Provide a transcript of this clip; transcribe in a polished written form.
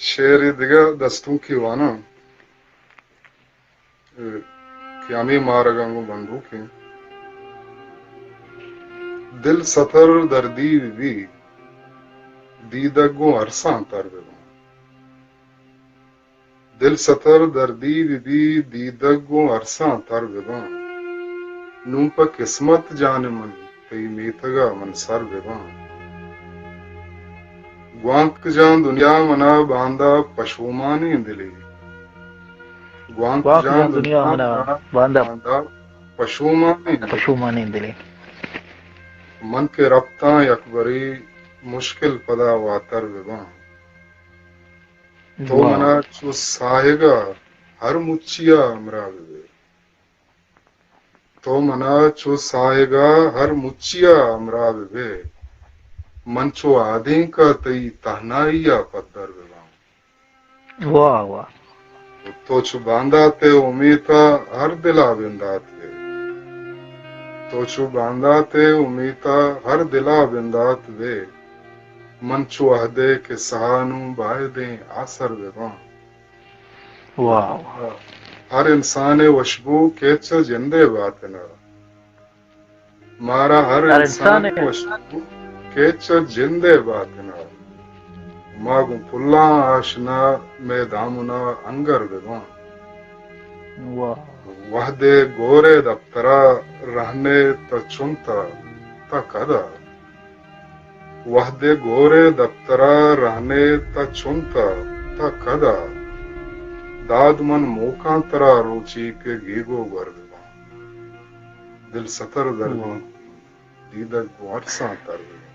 शेर दिगा दस्तों की वाना क्यामी मारगंगो बंदूकी दिल सतर दर्दी भी दीदगो अरसा तर बेबा दिल सतर दर्दी भी दीदगो अरसा तर बेबा नूं पर किस्मत जाने मन तई मीतगा मन सर बेबा ग्वांक जान दुनिया मना बांदा पशुमानी दिली ग्वांक जान दुनिया मना बांदा पशुमानी दिली मन के रफ्ता अकबरी मुश्किल पदा वातर बेबा तो मना चो साहेगा हर मुच्चिया अमरा बेबे तो मना चो साहेगा हर मुच्चिया अमरा बेबे मंचो आदि का तई तहनाइया पत्थर बेबा वाह वाह तो छु बांदा ते उमीता हर दिला बिंदात वे तो छु बांदा ते उमीता हर दिला बिंदात वे मंचो अहदे के सहानू बायदे आसर बेबा वाह हर इंसान वशबू के च जिंदे बात ना मारा हर इंसान वशबू के च जिंदे बात ना मागू पुल्ला आशना में दामुना अंगर बेबा वहदे गोरे दफ्तरा रहने त चुनता त कदा वहदे गोरे दफ्तरा रहने त चुनता त कदा दाद मन मोका तरा रुचि के गीगो गर बेबा दिल सतर दरवा दीदक वारसा तर बेबा